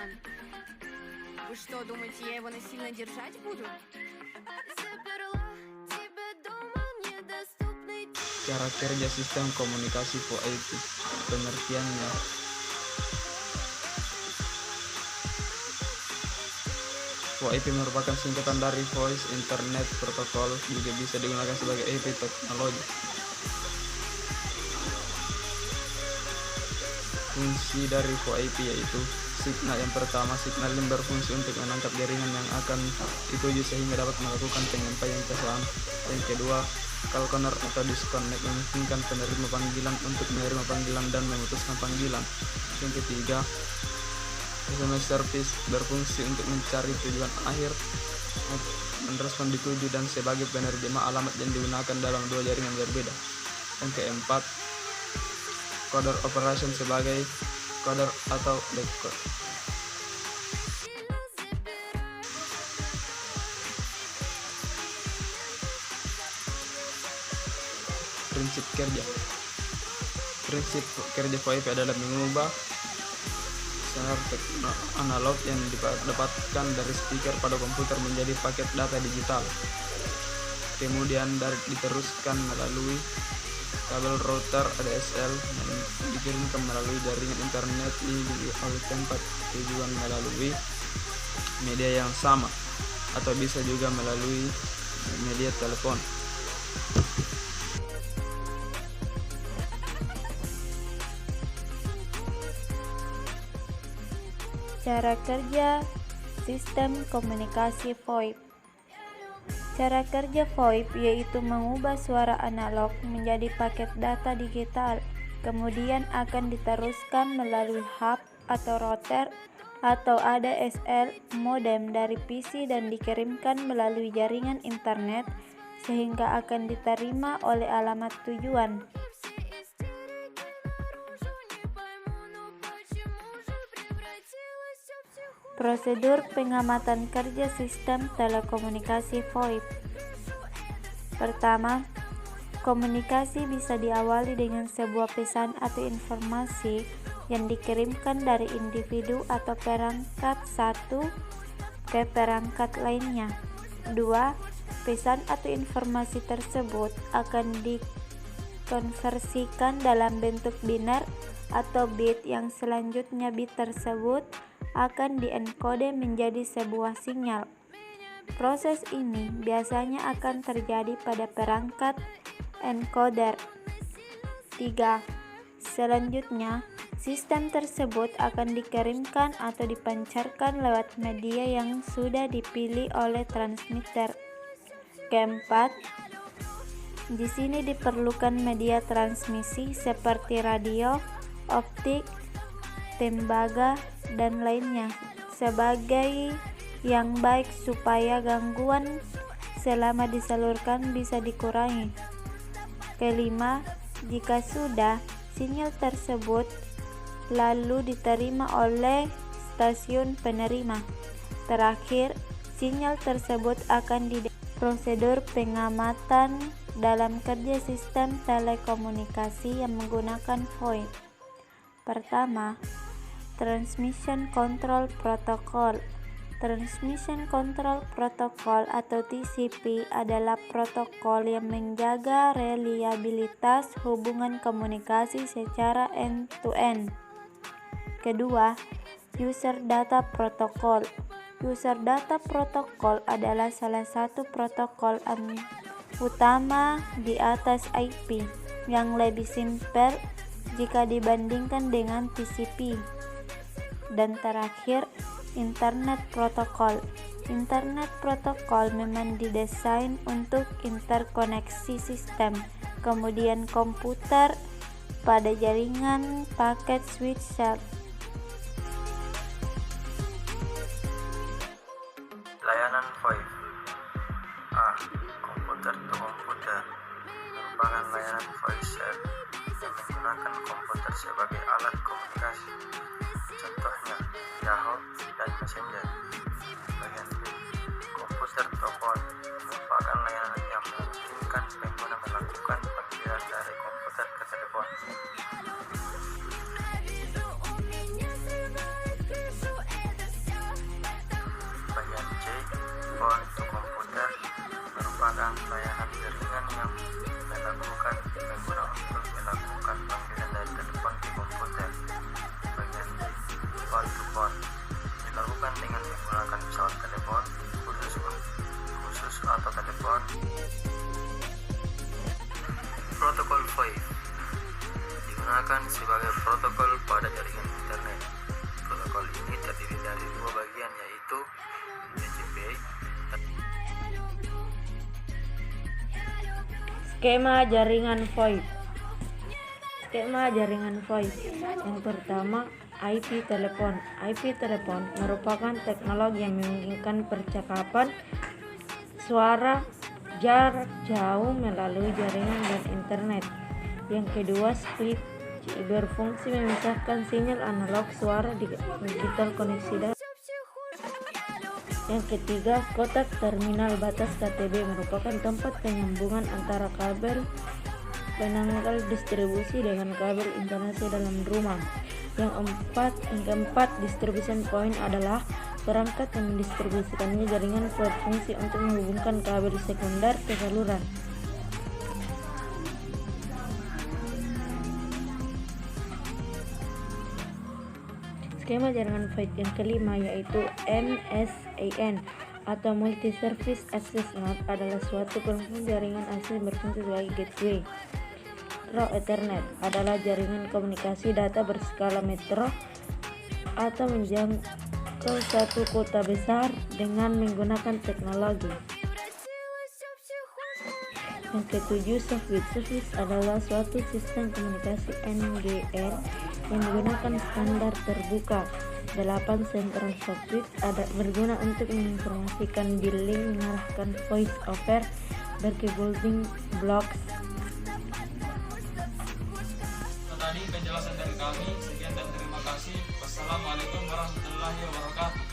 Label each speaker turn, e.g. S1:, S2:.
S1: Иван. Вы что, думаете, я его насильно держать буду?
S2: Cara kerja sistem komunikasi VoIP. Pengertiannya, VoIP merupakan singkatan dari Voice Internet Protocol, juga bisa digunakan sebagai IP teknologi. Fungsi dari VoIP yaitu signal yang pertama, signal yang berfungsi untuk menangkap jaringan yang akan dituju sehingga dapat melakukan penyampaian pesan. Yang kedua, call corner atau disconnect, memungkinkan penerima panggilan untuk menerima panggilan dan memutuskan panggilan. Yang ketiga, SMS service, berfungsi untuk mencari tujuan akhir, merespon dituju dan sebagai penerima alamat yang digunakan dalam dua jaringan berbeda. Yang keempat, coder operation sebagai coder atau decode. Prinsip kerja. Prinsip kerja VoIP adalah mengubah sinyal analog yang didapatkan dari speaker pada komputer menjadi paket data digital. Kemudian diteruskan melalui kabel router ADSL dan dikirimkan melalui jaringan internet di tempat tujuan melalui media yang sama, atau bisa juga melalui media telepon.
S3: Cara kerja sistem komunikasi VoIP. Cara kerja VoIP yaitu mengubah suara analog menjadi paket data digital, kemudian akan diteruskan melalui hub atau router atau ADSL modem dari PC dan dikirimkan melalui jaringan internet sehingga akan diterima oleh alamat tujuan. Prosedur pengamatan kerja sistem telekomunikasi VoIP. Pertama, komunikasi bisa diawali dengan sebuah pesan atau informasi yang dikirimkan dari individu atau perangkat satu ke perangkat lainnya. 2. Pesan atau informasi tersebut akan dikonversikan dalam bentuk biner atau bit yang selanjutnya bit tersebut akan dienkode menjadi sebuah sinyal. Proses ini biasanya akan terjadi pada perangkat encoder. 3. Selanjutnya, sistem tersebut akan dikirimkan atau dipancarkan lewat media yang sudah dipilih oleh transmitter. Keempat, di sini diperlukan media transmisi seperti radio, optik, tembaga, dan lainnya sebagai yang baik supaya gangguan selama disalurkan bisa dikurangi. Kelima, jika sudah, sinyal tersebut lalu diterima oleh stasiun penerima. Terakhir, sinyal tersebut akan prosedur pengamatan dalam kerja sistem telekomunikasi yang menggunakan VoIP. Pertama, Transmission Control Protocol. Transmission Control Protocol atau TCP adalah protokol yang menjaga reliabilitas hubungan komunikasi secara end-to-end. Kedua, User Data Protocol. User Data Protocol adalah salah satu protokol utama di atas IP yang lebih simpel jika dibandingkan dengan TCP. Dan terakhir, Internet Protocol. Internet Protocol memang didesain untuk interkoneksi sistem, kemudian komputer pada jaringan paket switch cell.
S2: Layanan VoIP. A. Komputer to komputer merupakan layanan voice service yang menggunakan komputer sebagai alat komunikasi. Contohnya Yahoo dan Messenger. Bagian B. Komputer to phone merupakan layanan yang memungkinkan pengguna melakukan panggilan dari komputer ke telepon.
S4: Skema jaringan VoIP. Skema jaringan VoIP. Yang pertama, IP telepon. IP telepon merupakan teknologi yang memungkinkan percakapan suara jarak jauh melalui jaringan dan internet. Yang kedua, split, berfungsi memisahkan sinyal analog suara di digital koneksi data. Yang ketiga, kotak terminal batas KTB merupakan tempat penyambungan antara kabel penanggal distribusi dengan kabel internasi dalam rumah. Yang keempat, distribution point adalah perangkat yang mendistribusikannya jaringan berfungsi untuk menghubungkan kabel sekunder ke saluran. Skema jaringan VoIP yang kelima yaitu MSAN atau Multi Service Access Node adalah suatu platform jaringan akses berfungsi sebagai gateway. Raw Ethernet adalah jaringan komunikasi data berskala metro atau menjangkau satu kota besar dengan menggunakan teknologi. Yang ketujuh, Softbit. Softbit adalah suatu sistem komunikasi NGN yang menggunakan standar terbuka. 8. Central Softbit berguna untuk menginformasikan billing, mengarahkan voice over, berke building blocks.
S2: Tadi penjelasan dari kami, sekian dan terima kasih. Wassalamualaikum warahmatullahi wabarakatuh.